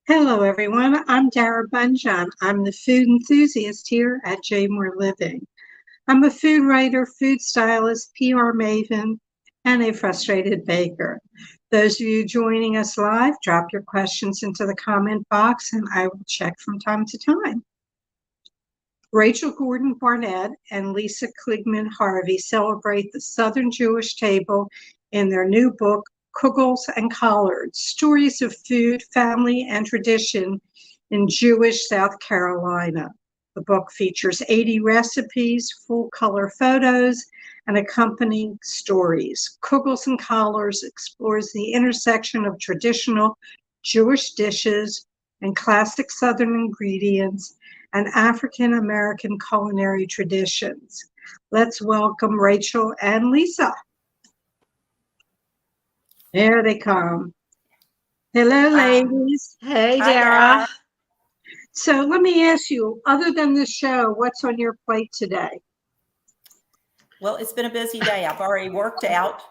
Hello, everyone. I'm Dara Bunjon. I'm the food enthusiast here at J More Living. I'm a food writer, food stylist, PR maven, and a frustrated baker. Those of you joining us live, drop your questions into the comment box and I will check from time to time. Rachel Gordin Barnett and Lyssa Kligman Harvey celebrate the Southern Jewish table in their new book, Kugels Collards, Stories of Food, Family, and Tradition in Jewish South Carolina. The book features 80 recipes, full-color photos, and accompanying stories. Kugels Collards explores the intersection of traditional Jewish dishes and classic Southern ingredients and African-American culinary traditions. Let's welcome Rachel and Lyssa. There they come. Hello, ladies. Hey, Dara. So let me ask you, other than the show, what's on your plate today? Well, it's been a busy day. I've already worked out,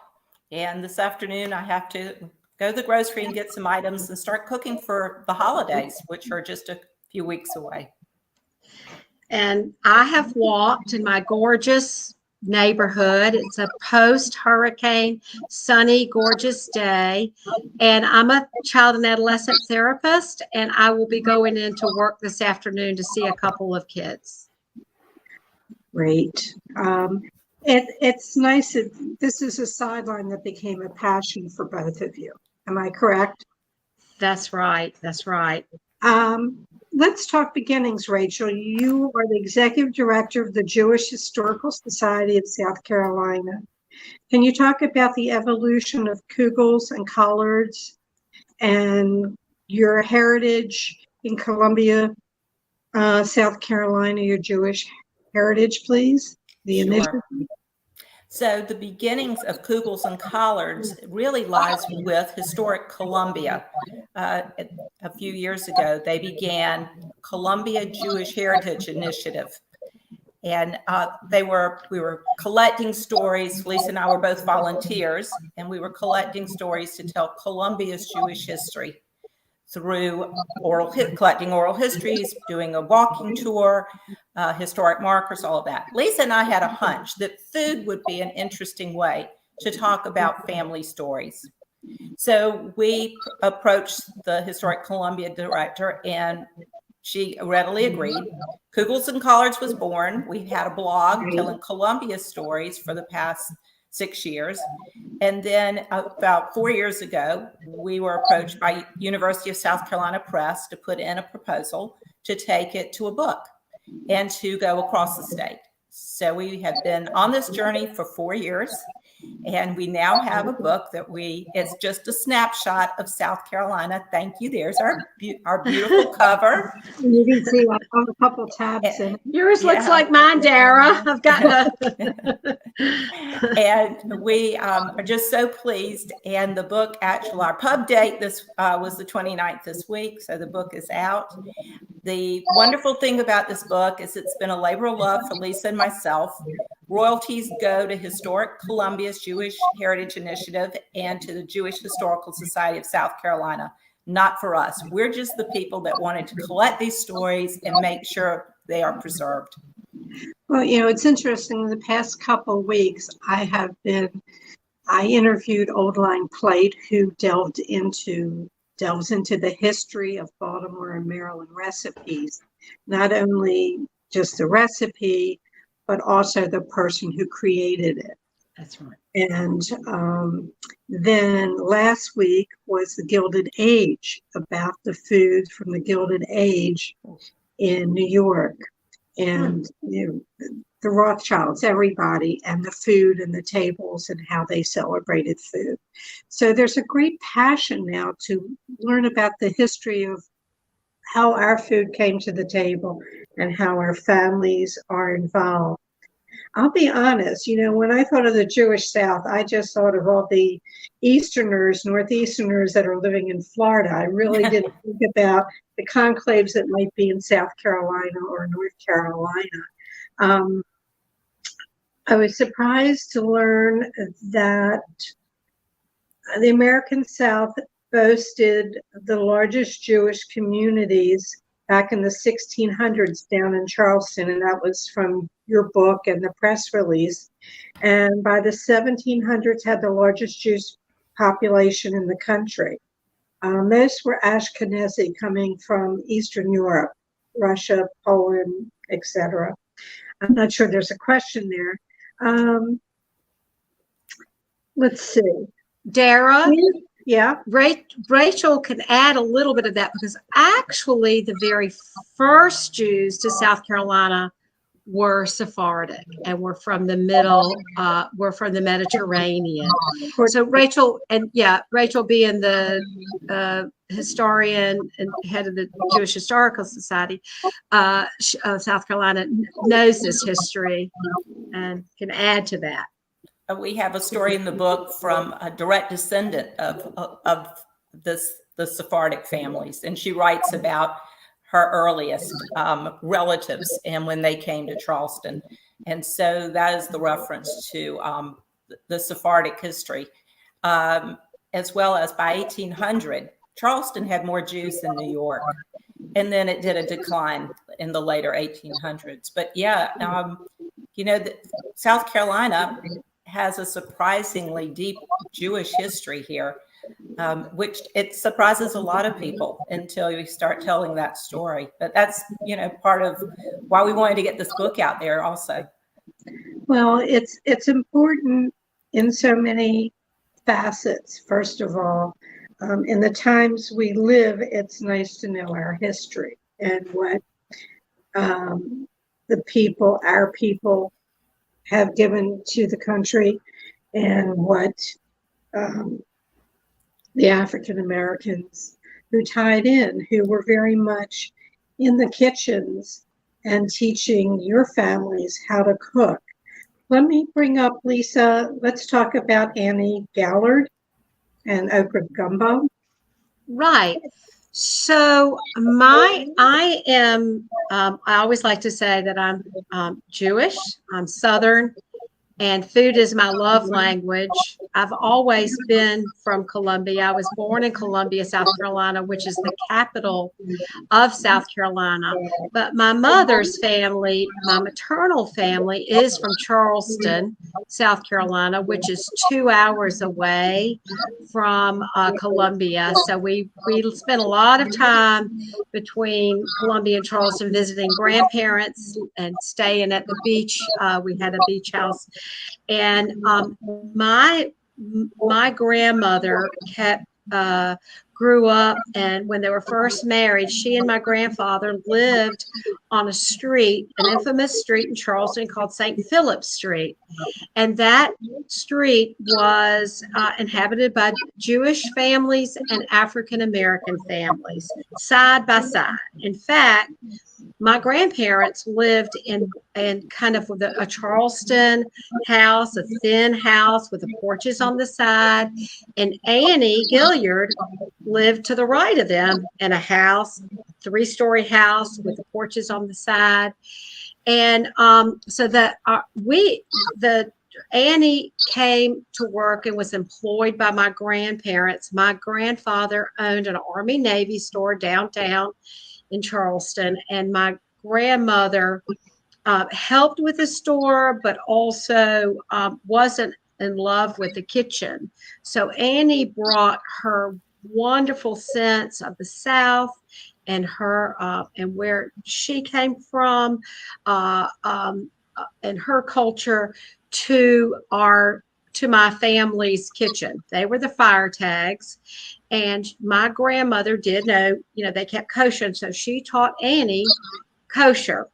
and this afternoon I have to go to the grocery and get some items and start cooking for the holidays, which are just a few weeks away. And I have walked in my gorgeous neighborhood. It's a post-hurricane, sunny, gorgeous day. And I'm a child and adolescent therapist, and I will be going into work this afternoon to see a couple of kids. Great. It's nice that this is a sideline that became a passion for both of you. Am I correct? That's right. That's right. Let's talk beginnings, Rachel. You are the executive director of the Jewish Historical Society of South Carolina. Can you talk about the evolution of Kugels and Collards and your heritage in Columbia, South Carolina, your Jewish heritage, please? Sure. So the beginnings of Kugels and Collards really lies with historic Columbia. A few years ago, they began Columbia Jewish Heritage Initiative. And we were collecting stories. Lyssa and I were both volunteers, and we were collecting stories to tell Columbia's Jewish history through collecting oral histories, doing a walking tour, historic markers, all of that. Lyssa and I had a hunch that food would be an interesting way to talk about family stories. So we approached the Historic Columbia director, and she readily agreed. Kugels and Collards was born. We had a blog telling Columbia stories for the past 6 years. And then about 4 years ago, we were approached by University of South Carolina Press to put in a proposal to take it to a book and to go across the state. So we have been on this journey for 4 years, and we now have a book it's just a snapshot of South Carolina. Thank you. There's our beautiful cover. You can see I have a couple tabs in it. Yours looks like mine, Dara. I've got And we are just so pleased. And the book, actually, our pub date was the 29th this week. So the book is out. The wonderful thing about this book is it's been a labor of love for Lyssa and myself. Royalties go to Historic Columbia's Jewish Heritage Initiative and to the Jewish Historical Society of South Carolina, not for us. We're just the people that wanted to collect these stories and make sure they are preserved. Well, it's interesting. In the past couple of weeks, I interviewed Old Line Plate, who delves into the history of Baltimore and Maryland recipes, not only just the recipe, but also the person who created it. That's right. And then last week was the Gilded Age, about the food from the Gilded Age in New York. And the Rothschilds, everybody, and the food and the tables and how they celebrated food. So there's a great passion now to learn about the history of how our food came to the table and how our families are involved. I'll be honest, when I thought of the Jewish South, I just thought of all the Northeasterners that are living in Florida. I really didn't think about the conclaves that might be in South Carolina or North Carolina. I was surprised to learn that the American South boasted the largest Jewish communities back in the 1600s down in Charleston, and that was from your book and the press release. And by the 1700s, had the largest Jewish population in the country. Most were Ashkenazi coming from Eastern Europe, Russia, Poland, etc. I'm not sure there's a question there. Let's see. Dara? Yeah. Rachel can add a little bit of that because actually the very first Jews to South Carolina were Sephardic and were from the Mediterranean. So Rachel being the historian and head of the Jewish Historical Society of South Carolina knows this history and can add to that. We have a story in the book from a direct descendant of the Sephardic families, and she writes about her earliest relatives and when they came to Charleston. And so that is the reference to the Sephardic history, as well as by 1800, Charleston had more Jews than New York. And then it did a decline in the later 1800s. But yeah, South Carolina has a surprisingly deep Jewish history here, which it surprises a lot of people until you start telling that story. But that's, part of why we wanted to get this book out there also. Well, it's important in so many facets. First of all, in the times we live, it's nice to know our history and what our people have given to the country, and what the African Americans who tied in, who were very much in the kitchens and teaching your families how to cook. Let me bring up Lyssa. Let's talk about Annie Gallard and okra gumbo. Right. So I always like to say that I'm Jewish, I'm Southern, and food is my love language. I've always been from Columbia. I was born in Columbia, South Carolina, which is the capital of South Carolina. But my mother's family, my maternal family, is from Charleston, South Carolina, which is 2 hours away from Columbia. So we spent a lot of time between Columbia and Charleston visiting grandparents and staying at the beach. We had a beach house. And my grandmother grew up, and when they were first married, she and my grandfather lived on a street, an infamous street in Charleston called St. Philip Street. And that street was inhabited by Jewish families and African American families side by side. In fact, my grandparents lived in kind of a Charleston house, a thin house with the porches on the side. And Annie Gilliard lived to the right of them in a house, 3-story house with the porches on the side. And so that Annie came to work and was employed by my grandparents. My grandfather owned an Army Navy store downtown in Charleston, and my grandmother helped with the store, but also wasn't in love with the kitchen. So Annie brought her wonderful sense of the South and her and where she came from and her culture to my family's kitchen. They were the fire tags. And my grandmother did know, they kept kosher. And so she taught Annie kosher,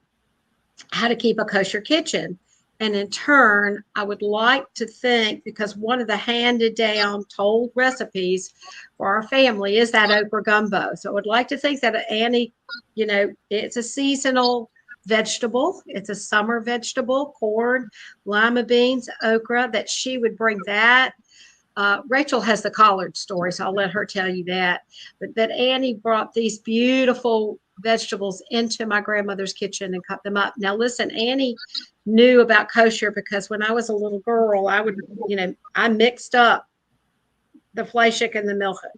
how to keep a kosher kitchen. And in turn, I would like to think, because one of the handed down told recipes for our family is that okra gumbo. So I would like to think that Annie, it's a seasonal vegetable. It's a summer vegetable, corn, lima beans, okra, that she would bring that. Rachel has the collard story, so I'll let her tell you that. But that Annie brought these beautiful vegetables into my grandmother's kitchen and cut them up. Now, listen, Annie knew about kosher because when I was a little girl, I mixed up the fleishik and the milchik.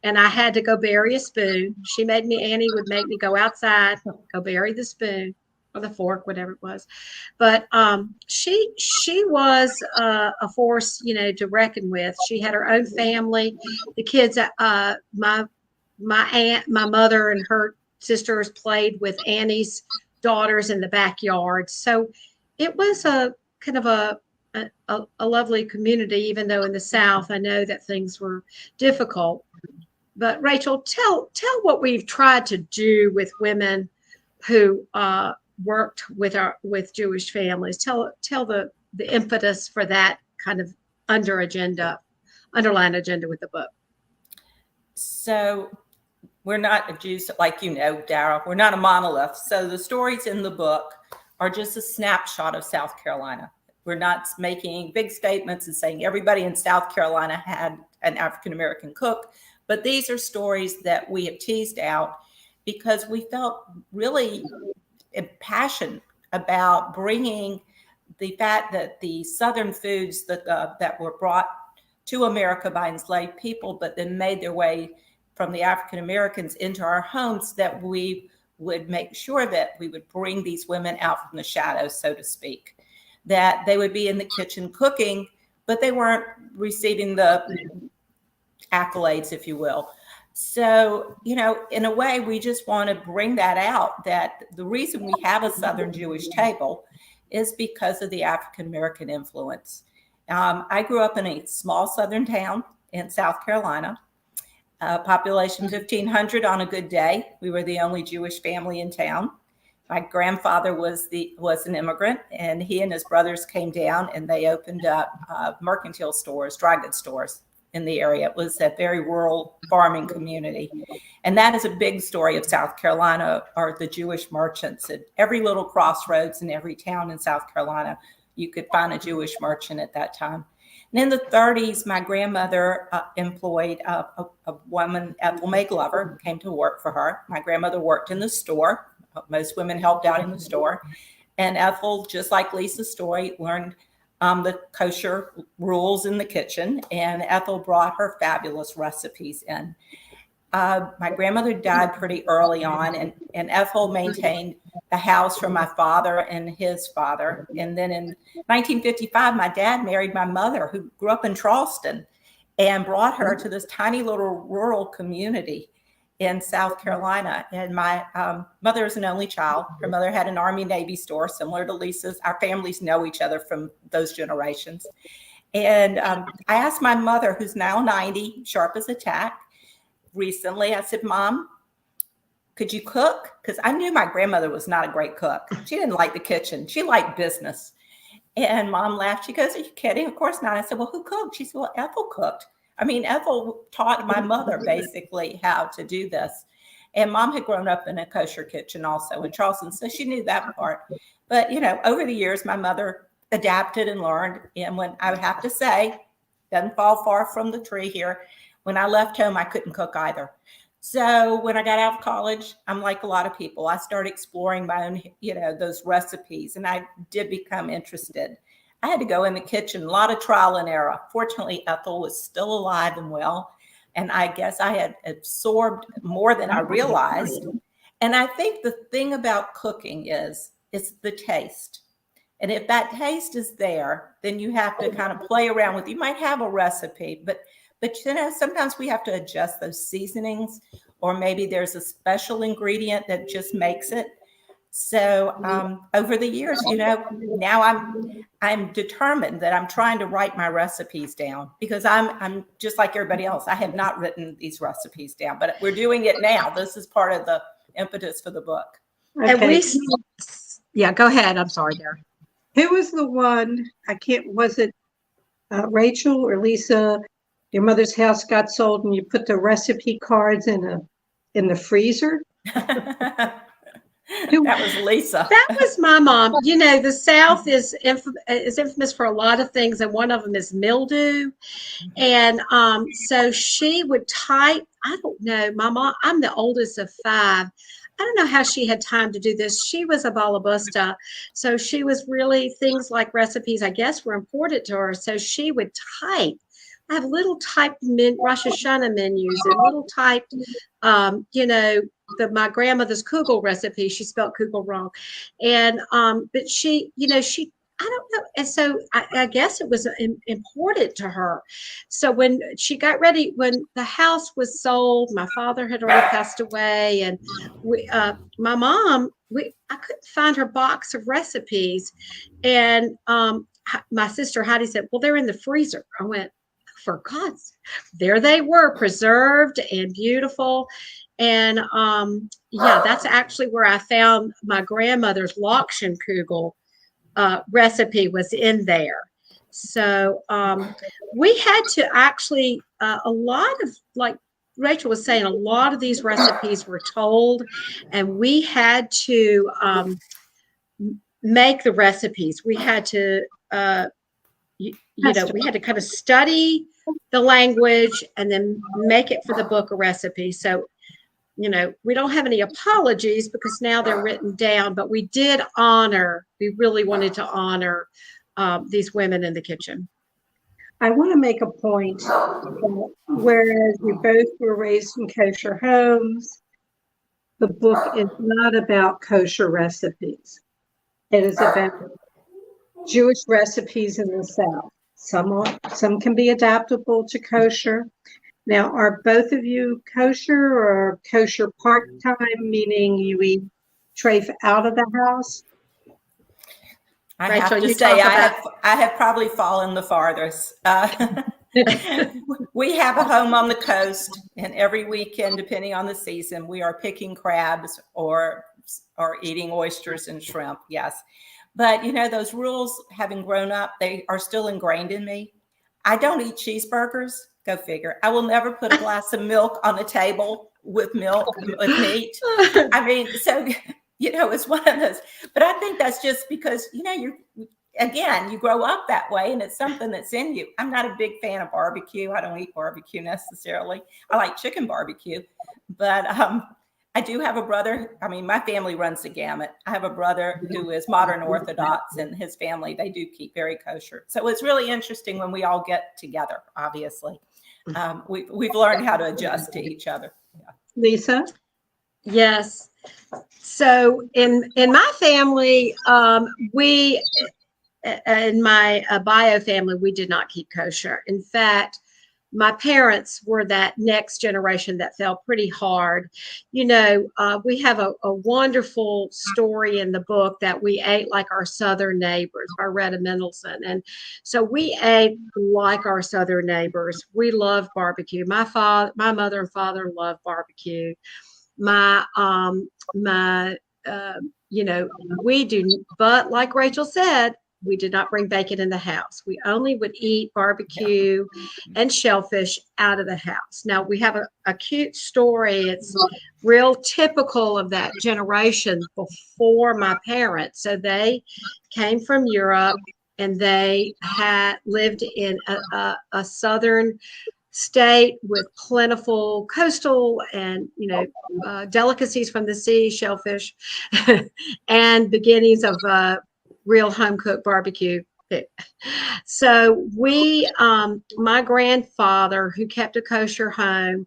and I had to go bury a spoon. Annie would make me go outside, go bury the spoon or the fork, whatever it was. But she was a force, to reckon with. She had her own family. The kids, my aunt, my mother, and her sisters played with Annie's daughters in the backyard. So it was a kind of a lovely community, even though in the South I know that things were difficult. But Rachel, tell what we've tried to do with women who worked with Jewish families. Tell the impetus for that kind of underlying agenda with the book. So we're not a Jews, like Dara. We're not a monolith. So the stories in the book are just a snapshot of South Carolina. We're not making big statements and saying everybody in South Carolina had an African-American cook, but these are stories that we have teased out because we felt really passionate about bringing the fact that the Southern foods that were brought to America by enslaved people, but then made their way from the African Americans into our homes, that we would make sure that we would bring these women out from the shadows, so to speak, that they would be in the kitchen cooking, but they weren't receiving the accolades, if you will. So, in a way, we just want to bring that out, that the reason we have a Southern Jewish table is because of the African American influence. I grew up in a small Southern town in South Carolina. Population 1,500 on a good day. We were the only Jewish family in town. My grandfather was an immigrant, and he and his brothers came down and they opened up mercantile stores, dry goods stores in the area. It was a very rural farming community. And that is a big story of South Carolina, are the Jewish merchants. At every little crossroads in every town in South Carolina, you could find a Jewish merchant at that time. And in the 30s, my grandmother employed a woman, Ethel May Glover, came to work for her. My grandmother worked in the store. Most women helped out in the store. And Ethel, just like Lyssa's story, learned the kosher rules in the kitchen. And Ethel brought her fabulous recipes in. My grandmother died pretty early on, and Ethel maintained the house for my father and his father. And then in 1955, my dad married my mother, who grew up in Charleston, and brought her to this tiny little rural community in South Carolina. And my mother is an only child. Her mother had an Army-Navy store similar to Lyssa's. Our families know each other from those generations. And I asked my mother, who's now 90, sharp as a tack, recently, I said, Mom, could you cook? Because I knew my grandmother was not a great cook. She didn't like the kitchen. She liked business. And Mom laughed. She goes, are you kidding? Of course not. I said, well, who cooked? She said, well, Ethel cooked. I mean, Ethel taught my mother basically how to do this. And Mom had grown up in a kosher kitchen also in Charleston, so she knew that part. But, over the years, my mother adapted and learned. And when I would have to say, doesn't fall far from the tree here, when I left home, I couldn't cook either. So when I got out of college, I'm like a lot of people. I started exploring my own, those recipes, and I did become interested. I had to go in the kitchen, a lot of trial and error. Fortunately, Ethel was still alive and well, and I guess I had absorbed more than I realized. And I think the thing about cooking is it's the taste. And if that taste is there, then you have to kind of play around with it. You might have a recipe, but sometimes we have to adjust those seasonings, or maybe there's a special ingredient that just makes it. So over the years, now I'm determined that I'm trying to write my recipes down, because I'm just like everybody else. I have not written these recipes down, but we're doing it now. This is part of the impetus for the book. Okay. And go ahead. I'm sorry, Dara. Who was the one? Was it Rachel or Lyssa? Your mother's house got sold, and you put the recipe cards in the freezer. That was Lyssa. That was my mom. The South is infamous for a lot of things, and one of them is mildew. And so she would type. I don't know. My mom. I'm the oldest of 5. I don't know how she had time to do this. She was a balabusta, so she was really, things like recipes, I guess, were important to her. So she would type I have little typed Rosh Hashanah menus and little typed, my grandmother's Kugel recipe. She spelled Kugel wrong, and but she, I don't know, and so I guess it was important to her. So when she got ready, when the house was sold, my father had already passed away, and my mom, I couldn't find her box of recipes, and my sister Heidi said, "Well, they're in the freezer." I went, "For God's sake." There they were, preserved and beautiful. And that's actually where I found my grandmother's Lokshen Kugel recipe was in there. So we had to actually, a lot of, like Rachel was saying, a lot of these recipes were told, and we had to make the recipes. We had to, we had to kind of study the language and then make it for the book a recipe. So, we don't have any apologies because now they're written down, but we really wanted to honor these women in the kitchen. I want to make a point that whereas we both were raised in kosher homes, the book is not about kosher recipes. It is about Jewish recipes in the South. Some can be adaptable to kosher. Now, are both of you kosher or kosher part-time, meaning you eat treif out of the house? I Rachel, have to say, I have probably fallen the farthest. We have a home on the coast, and every weekend, depending on the season, we are picking crabs or eating oysters and shrimp. Yes. But, those rules, having grown up, they are still ingrained in me. I don't eat cheeseburgers. Go figure. I will never put a glass of milk on the table with meat. I mean, so, it's one of those. But I think that's just because, you grow up that way, and it's something that's in you. I'm not a big fan of barbecue. I don't eat barbecue necessarily. I like chicken barbecue. But I do have a brother. I mean, my family runs the gamut. I have a brother who is modern Orthodox, and his family, they do keep very kosher. So it's really interesting when we all get together, obviously. We've learned how to adjust to each other. Yeah. Lyssa? Yes. So in my family, in my bio family, we did not keep kosher. In fact, my parents were that next generation that fell pretty hard. We have a wonderful story in the book that we ate like our Southern neighbors by Retta Mendelsohn. And so we ate like our Southern neighbors. We love barbecue. My mother and father loved barbecue. We do, but like Rachel said, we did not bring bacon in the house. We only would eat barbecue and shellfish out of the house. Now, we have a cute story. It's real typical of that generation before my parents. So they came from Europe, and they had lived in a southern state with plentiful coastal and delicacies from the sea, shellfish, and beginnings of real home cooked barbecue. So my grandfather, who kept a kosher home,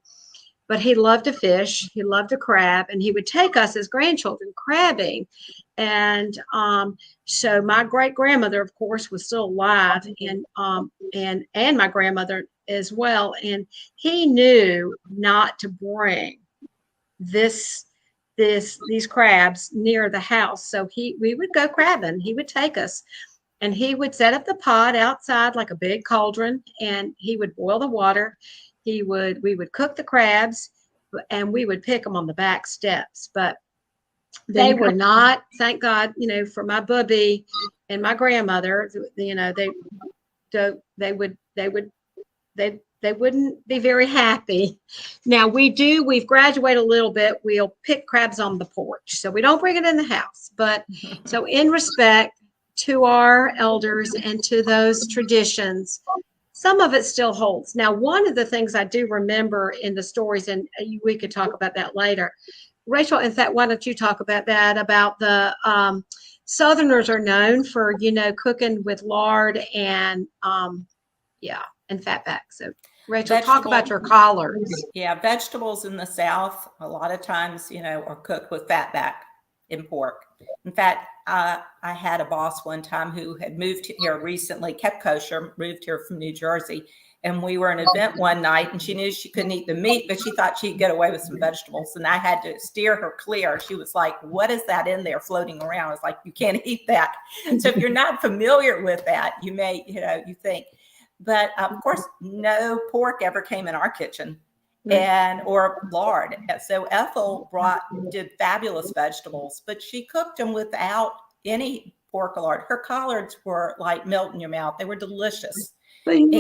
but he loved to fish, he loved to crab, and he would take us as grandchildren crabbing. And so my great grandmother, of course, was still alive, and my grandmother as well. And he knew not to bring these crabs near the house. So we would go crabbing. He would take us, and he would set up the pot outside like a big cauldron, and he would boil the water. We would cook the crabs, and we would pick them on the back steps. But they were not, thank God, for my bubby and my grandmother, they wouldn't be very happy. Now we've graduated a little bit. We'll pick crabs on the porch. So we don't bring it in the house. But so in respect to our elders and to those traditions, some of it still holds. Now, one of the things I do remember in the stories, and we could talk about that later. Rachel, in fact, why don't you talk about that, about the Southerners are known for, cooking with lard and, and fatback. So, Rachel, talk about your collards. Yeah, vegetables in the South, a lot of times, are cooked with fatback in pork. In fact, I had a boss one time who had moved here recently, kept kosher, moved here from New Jersey. And we were at an event one night and she knew she couldn't eat the meat, but she thought she'd get away with some vegetables. And I had to steer her clear. She was like, what is that in there floating around? I was like, you can't eat that. So if you're not familiar with that, you may, you think. But of course, no pork ever came in our kitchen or lard. So Ethel did fabulous vegetables, but she cooked them without any pork or lard. Her collards were like melt in your mouth. They were delicious. And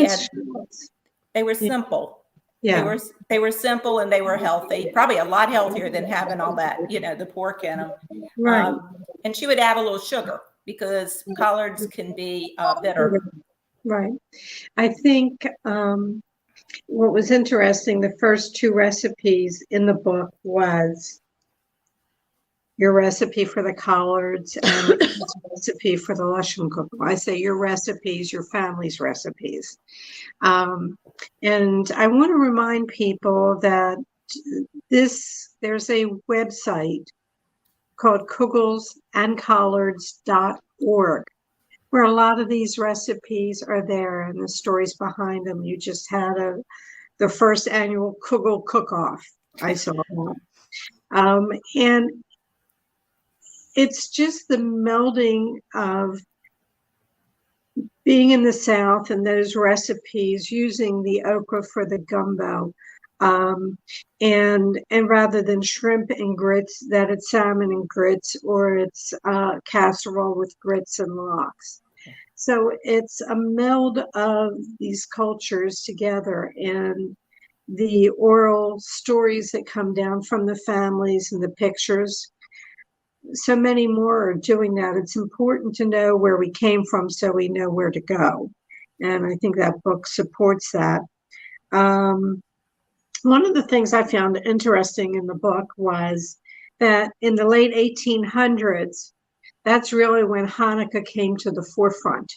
they were simple. Yeah. They were simple and they were healthy, probably a lot healthier than having all that, the pork in them. Right. And she would add a little sugar because collards can be bitter. Right. I think what was interesting, the first two recipes in the book was your recipe for the collards and the recipe for the Lyssa Kugel. I say your recipes, your family's recipes. And I want to remind people that there's a website called kugelsandcollards.org where a lot of these recipes are there and the stories behind them. You just had the first annual Kugel cook-off. I saw that. And it's just the melding of being in the South and those recipes using the okra for the gumbo. And rather than shrimp and grits, that it's salmon and grits, or it's casserole with grits and lox. So it's a meld of these cultures together, and the oral stories that come down from the families and the pictures. So many more are doing that. It's important to know where we came from so we know where to go. And I think that book supports that. One of the things I found interesting in the book was that in the late 1800s, that's really when Hanukkah came to the forefront,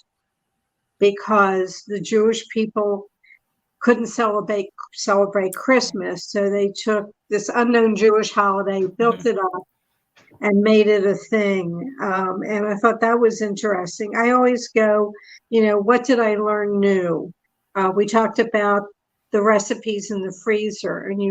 because the Jewish people couldn't celebrate Christmas. So they took this unknown Jewish holiday, built it up, and made it a thing. And I thought that was interesting. I always go, what did I learn new? We talked about the recipes in the freezer, and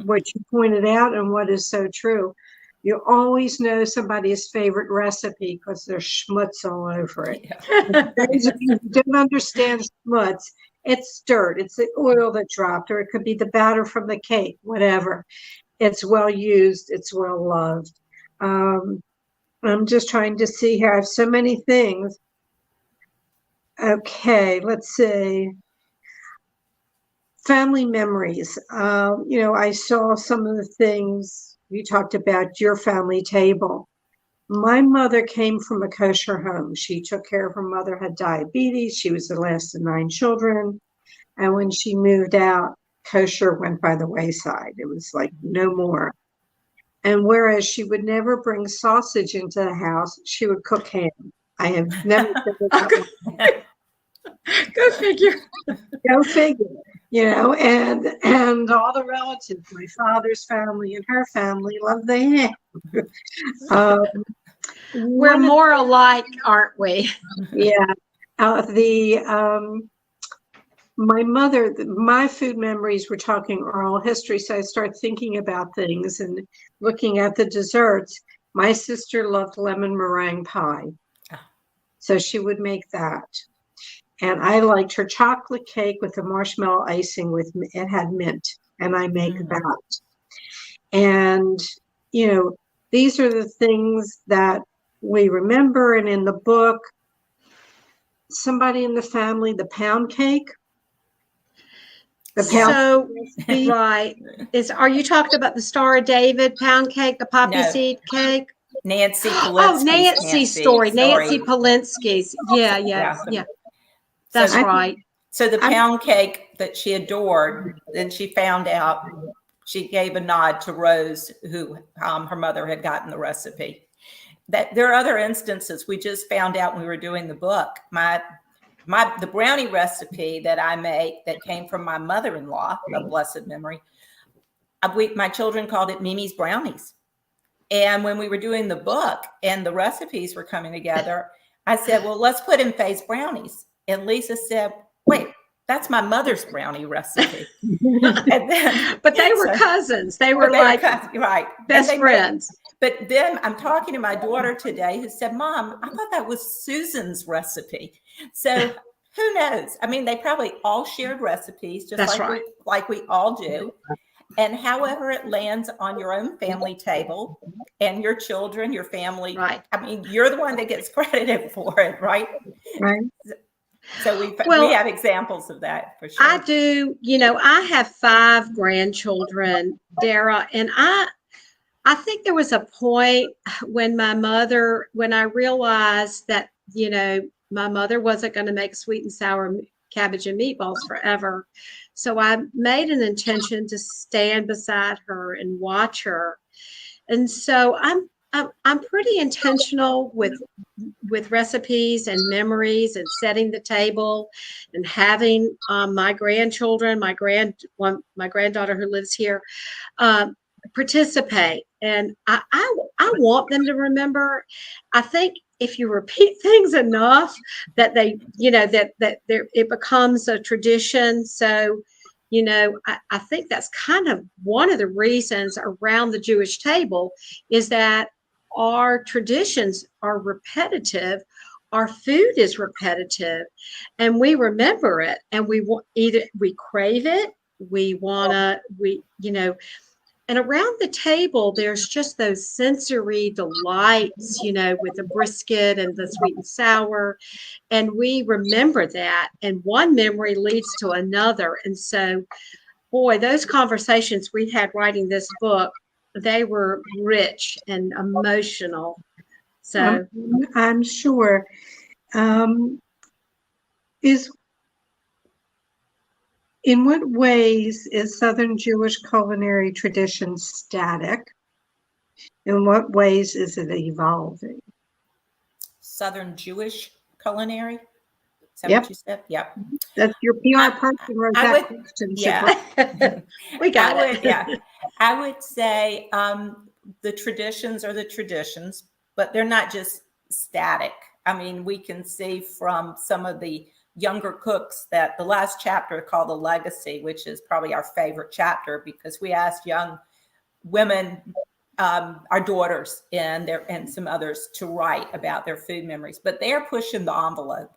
what you pointed out and what is so true. You always know somebody's favorite recipe because there's schmutz all over it. Yeah. Those of you who don't understand schmutz, it's dirt. It's the oil that dropped, or it could be the batter from the cake, whatever. It's well used. It's well loved. I'm just trying to see here. I have so many things. Okay, let's see. Family memories. I saw some of the things you talked about, your family table. My mother came from a kosher home. She took care of her mother, had diabetes. She was the last of 9 children. And when she moved out, kosher went by the wayside. It was like no more. And whereas she would never bring sausage into the house, she would cook ham. I have never figured out. Go figure. Go figure. And all the relatives, my father's family and her family, love the ham. We're more alike, aren't we? Yeah. My mother, my food memories, we're talking oral history, so I start thinking about things and looking at the desserts. My sister loved lemon meringue pie, so she would make that. And I liked her chocolate cake with the marshmallow icing it had mint, and I make that. And, these are the things that we remember. And in the book, somebody in the family, the pound cake. Right. Are you talking about the Star of David pound cake, the poppy seed cake? Nancy Polinsky's Nancy's story. Nancy Polinsky's. Yeah. That's right. So the pound cake that she adored, then she found out, she gave a nod to Rose, who her mother had gotten the recipe. That there are other instances we just found out when we were doing the book. My the brownie recipe that I make that came from my mother-in-law of blessed memory, my children called it Mimi's Brownies. And when we were doing the book and the recipes were coming together, I said, well, let's put in Faye's brownies. And Lyssa said, wait, that's my mother's brownie recipe. And then, but they were cousins. They were like right. best friends. But then I'm talking to my daughter today who said, Mom, I thought that was Susan's recipe. So who knows? I mean, they probably all shared recipes, just like we all do. And however it lands on your own family table and your children, your family, right. I mean, you're the one that gets credited for it, right? Right. So we have examples of that for sure. I do. You know, I have 5 grandchildren, Dara, and I think there was a point when I realized that, you know, my mother wasn't going to make sweet and sour cabbage and meatballs forever. So I made an intention to stand beside her and watch her. And so I'm pretty intentional with recipes and memories and setting the table and having my grandchildren, my granddaughter who lives here, participate. And I want them to remember. I think if you repeat things enough that they, you know, that it becomes a tradition. So, you know, I think that's kind of one of the reasons around the Jewish table is that our traditions are repetitive. Our food is repetitive, and we remember it, and we crave it. And around the table, there's just those sensory delights, you know, with the brisket and the sweet and sour. And we remember that. And one memory leads to another. And so, boy, those conversations we had writing this book, they were rich and emotional. So I'm sure. In what ways is Southern Jewish culinary tradition static? In what ways is it evolving? Southern Jewish culinary? Is that what you said? Yep. That's your PR person wrote that question. Yeah. We got it. Yeah. I would say the traditions are the traditions, but they're not just static. I mean, we can see from some of the younger cooks that the last chapter called The Legacy, which is probably our favorite chapter because we asked young women, our daughters and some others to write about their food memories, but they're pushing the envelope.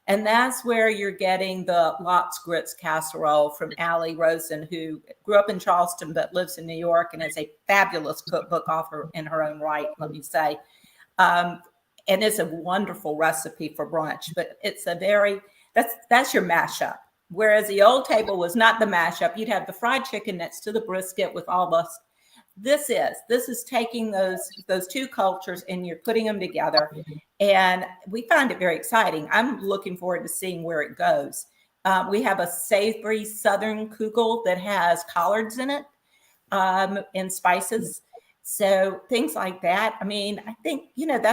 And that's where you're getting the Lox Grits casserole from Allie Rosen, who grew up in Charleston but lives in New York and is a fabulous cookbook author in her own right, let me say. And it's a wonderful recipe for brunch, but it's that's your mashup. Whereas the old table was not the mashup. You'd have the fried chicken next to the brisket with all this. This is taking those two cultures and you're putting them together. And we find it very exciting. I'm looking forward to seeing where it goes. We have a savory Southern kugel that has collards in it and spices. So things like that. I mean, I think, you know,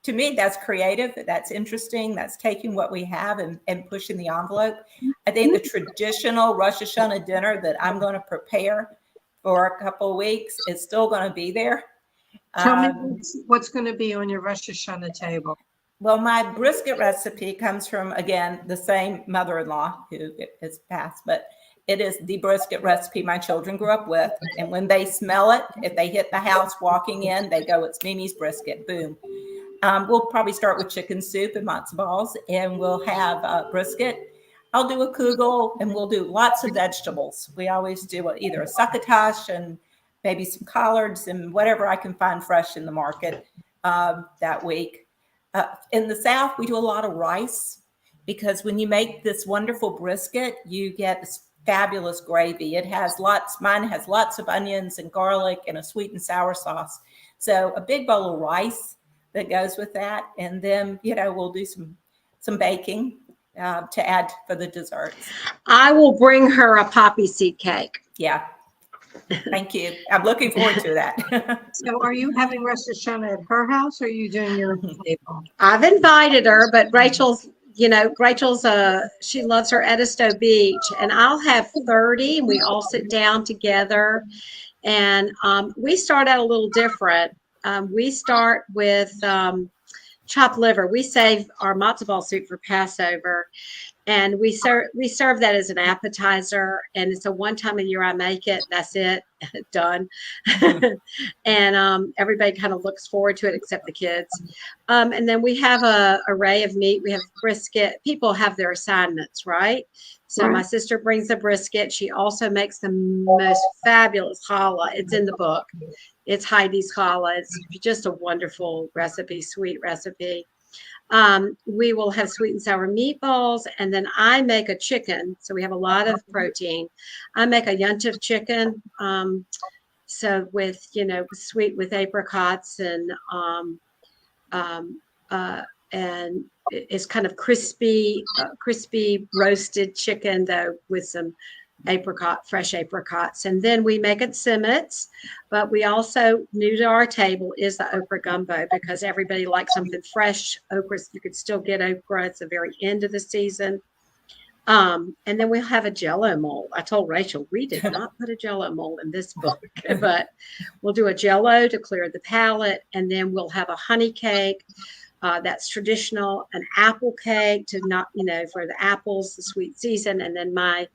to me, that's creative. That's interesting. That's taking what we have and pushing the envelope. I think the traditional Rosh Hashanah dinner that I'm going to prepare for a couple of weeks is still going to be there. Tell me what's going to be on your Rosh Hashanah table. Well, my brisket recipe comes from, again, the same mother-in-law who is passed, but it is the brisket recipe my children grew up with. And when they smell it, if they hit the house walking in, they go, it's Mimi's brisket, boom. We'll probably start with chicken soup and matzo balls, and we'll have brisket. I'll do a kugel, and we'll do lots of vegetables. We always do either a succotash and maybe some collards and whatever I can find fresh in the market that week. In the South, we do a lot of rice because when you make this wonderful brisket, you get this fabulous gravy. Mine has lots of onions and garlic and a sweet and sour sauce. So a big bowl of rice that goes with that. And then, you know, we'll do some baking to add for the desserts. I will bring her a poppy seed cake. Yeah. Thank you. I'm looking forward to that. So are you having Rosh Hashanah at her house or are you doing your table? I've invited her, but Rachel's Rachel's she loves her Edisto Beach, and I'll have 30, and we all sit down together, and we start out a little different. We start with chopped liver. We save our matzo ball soup for Passover, and we serve that as an appetizer, and it's a one time a year I make it. That's it, done. And everybody kind of looks forward to it except the kids. And then we have a array of meat. We have brisket. People have their assignments, right? So my sister brings the brisket. She also makes the most fabulous challah. It's in the book. It's Heidi's challah. It's just a wonderful recipe, sweet recipe. We will have sweet and sour meatballs, and then I make a chicken. So we have a lot of protein. I make a yuntif chicken. So with, sweet with apricots and it's kind of crispy roasted chicken though with some fresh apricots. And then we make it simmets, but we also, new to our table is the okra gumbo, because everybody likes something fresh. Okra, you could still get okra. It's the very end of the season. And then we'll have a Jell-O mold. I told Rachel, we did not put a Jell-O mold in this book, but we'll do a Jell-O to clear the palate. And then we'll have a honey cake. That's traditional, an apple cake to not, for the apples, the sweet season. And then my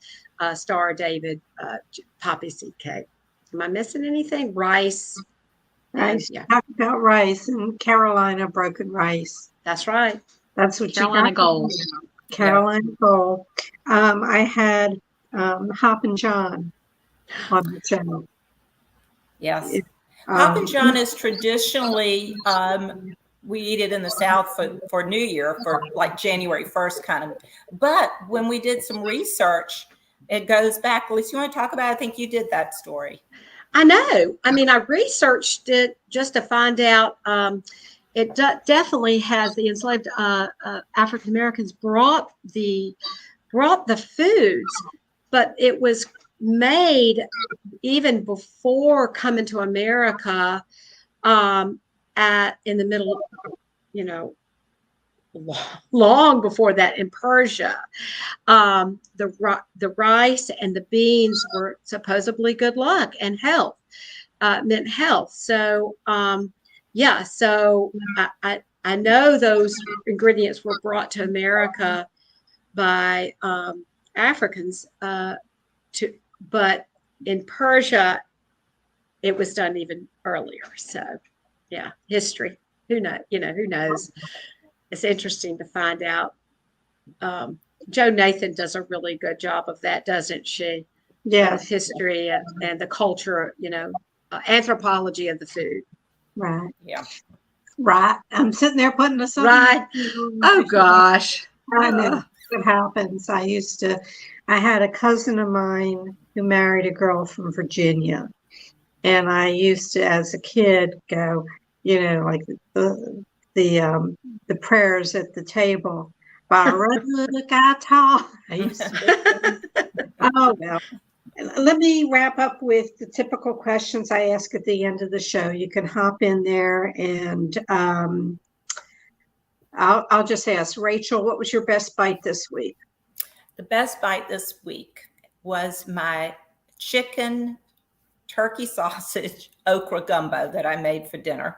Star David poppy seed cake. Am I missing anything? Rice. Rice. Yeah. Talk about rice and Carolina broken rice. That's right. That's what Carolina you got. Gold. Carolina Gold. I had Hop and John on the channel. Yes. Hop and John is traditionally, we eat it in the South for New Year, for like January 1st kind of. But when we did some research, it goes back. Lyssa, you want to talk about it? I think you did that story. I know. I mean, I researched it just to find out. It definitely has the enslaved African Americans brought the foods, but it was made even before coming to America. In the middle, long before that in Persia. The rice and the beans were supposedly good luck and health, meant health. So, so I know those ingredients were brought to America by Africans, but in Persia, it was done even earlier. So, yeah, history. Who knows? It's interesting to find out. Jo Nathan does a really good job of that, doesn't she? Yes. History and the culture, anthropology of the food. Right. Yeah. Right. I'm sitting there putting this on. Right. Oh, gosh. I know what happens. I had a cousin of mine who married a girl from Virginia. And I used to, as a kid, go, like the prayers at the table. I used to. Oh, well. Let me wrap up with the typical questions I ask at the end of the show. You can hop in there, and I'll just ask Rachel, what was your best bite this week? The best bite this week was my chicken turkey sausage okra gumbo that I made for dinner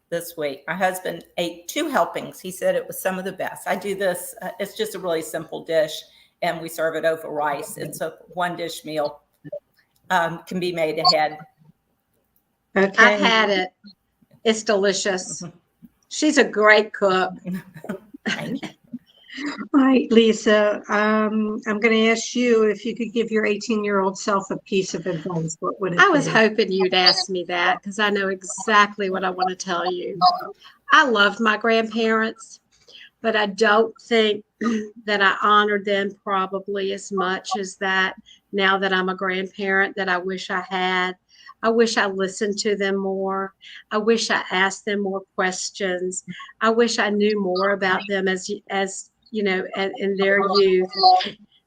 this week. My husband ate 2 helpings. He said it was some of the best. I do this. It's just a really simple dish, and we serve it over rice. It's a 1-dish meal. Can be made ahead. Okay. I've had it. It's delicious. She's a great cook. Thank you. All right, Lyssa, I'm going to ask you if you could give your 18-year-old self a piece of advice. What would it be? I was hoping you'd ask me that, because I know exactly what I want to tell you. I loved my grandparents, but I don't think that I honored them probably as much as that now that I'm a grandparent that I wish I had. I wish I listened to them more. I wish I asked them more questions. I wish I knew more about them as in their youth.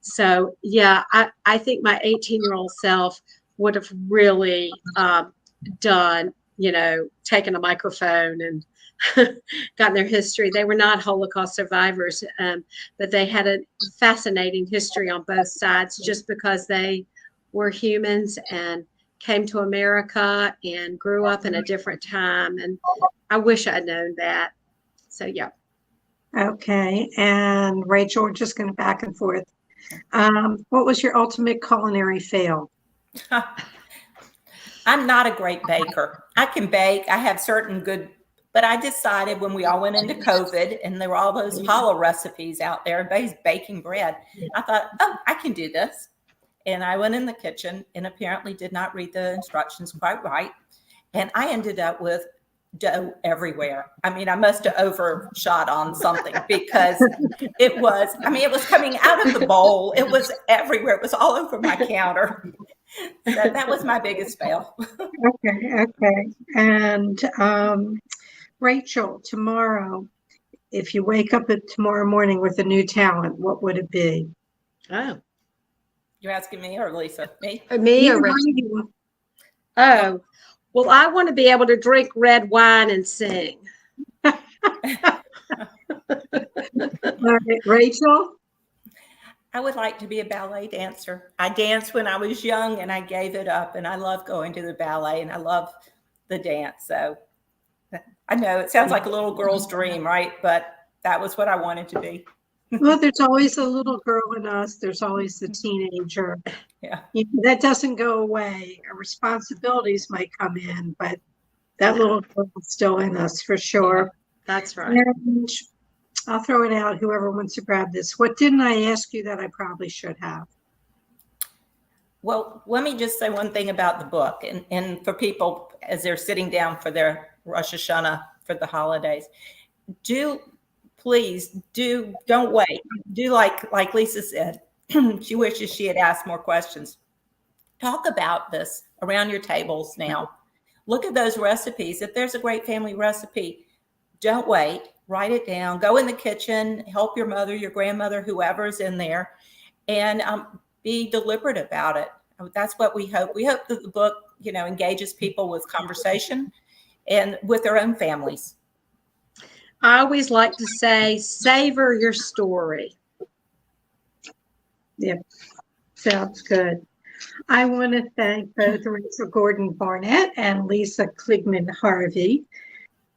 So, yeah, I think my 18-year-old self would have really done, taken a microphone and gotten their history. They were not Holocaust survivors, but they had a fascinating history on both sides just because they were humans and came to America and grew up in a different time. And I wish I'd known that. So, yeah. Okay. And Rachel, we're just going back and forth. What was your ultimate culinary fail? I'm not a great baker. I can bake. I have certain good, but I decided when we all went into COVID and there were all those hollow recipes out there, everybody's baking bread. I thought, oh, I can do this. And I went in the kitchen and apparently did not read the instructions quite right. And I ended up with dough everywhere. I mean, I must have overshot on something because it was coming out of the bowl. It was everywhere. It was all over my counter. So that was my biggest fail. Okay. And Rachel, tomorrow, if you wake up tomorrow morning with a new talent, what would it be? Oh. You're asking me or Lyssa? Me? Me or Rachel? Oh, well, I want to be able to drink red wine and sing. All right, Rachel? I would like to be a ballet dancer. I danced when I was young and I gave it up, and I love going to the ballet and I love the dance. So I know it sounds like a little girl's dream, right? But that was what I wanted to be. Well, there's always a little girl in us. There's always the teenager. Yeah. That doesn't go away. Our responsibilities might come in, but that little girl is still in us for sure. That's right. And I'll throw it out, whoever wants to grab this. What didn't I ask you that I probably should have? Well, let me just say one thing about the book. And for people, as they're sitting down for their Rosh Hashanah for the holidays, please don't wait. Do like Lyssa said, she wishes she had asked more questions. Talk about this around your tables now. Look at those recipes. If there's a great family recipe, don't wait. Write it down. Go in the kitchen. Help your mother, your grandmother, whoever's in there, and be deliberate about it. That's what we hope. We hope that the book, engages people with conversation and with their own families. I always like to say, savor your story. Yeah, sounds good. I want to thank both Gordin Barnett and Lyssa Kligman Harvey,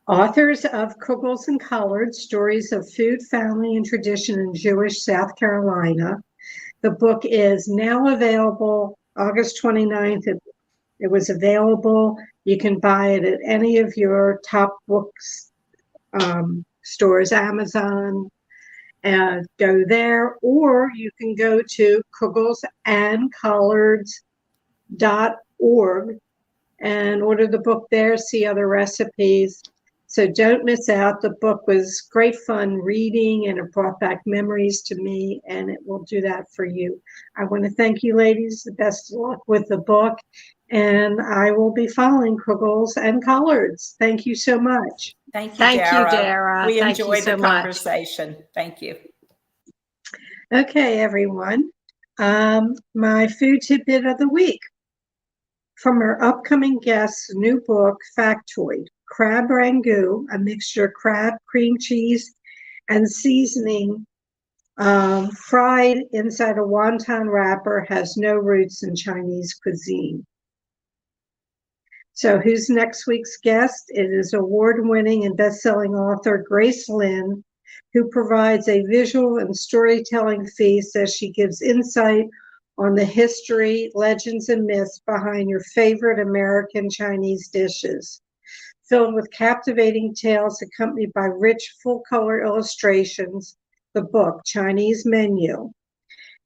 authors of Kugels Collards, Stories of Food, Family, and Tradition in Jewish South Carolina. The book is now available August 29th. It was available. You can buy it at any of your top books stores, Amazon, and go there, or you can go to kugelsandcollards.org and order the book there, see other recipes. So don't miss out. The book was great fun reading, and it brought back memories to me, and it will do that for you. I want to thank you, ladies. The best of luck with the book, and I will be following Kugels and Collards. Thank you so much. Thank you, Thank Dara. you, Dara. We Thank you enjoyed so the much. conversation. Thank you. Okay, everyone. My food tidbit of the week from our upcoming guest's new book, Factoid: Crab Rangoon, a mixture of crab, cream cheese, and seasoning, fried inside a wonton wrapper, has no roots in Chinese cuisine. So who's next week's guest? It is award-winning and best-selling author Grace Lin, who provides a visual and storytelling feast as she gives insight on the history, legends, and myths behind your favorite American Chinese dishes. Filled with captivating tales accompanied by rich, full-color illustrations, the book, Chinese Menu.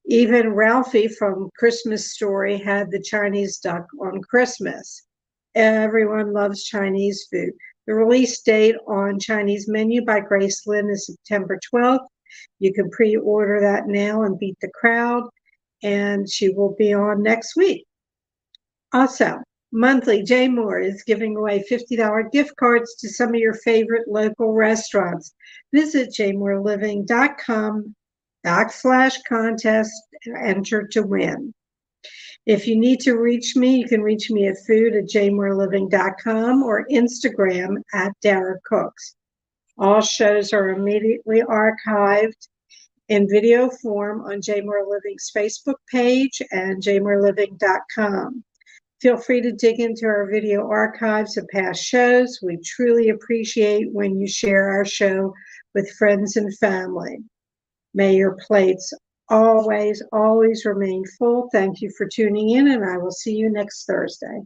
Even Ralphie from Christmas Story had the Chinese duck on Christmas. Everyone loves Chinese food. The release date on Chinese Menu by Grace Lin is September 12th. You can pre-order that now and beat the crowd, and she will be on next week. Also, monthly, Jay Moore is giving away $50 gift cards to some of your favorite local restaurants. Visit jmooreliving.com/contest and enter to win. If you need to reach me, you can reach me at food@jmooreliving.com or Instagram @DaraCooks. All shows are immediately archived in video form on Jaymore Living's Facebook page and jaymoreliving.com. Feel free to dig into our video archives of past shows. We truly appreciate when you share our show with friends and family. May your plates always remain full. Thank you for tuning in, and I will see you next Thursday.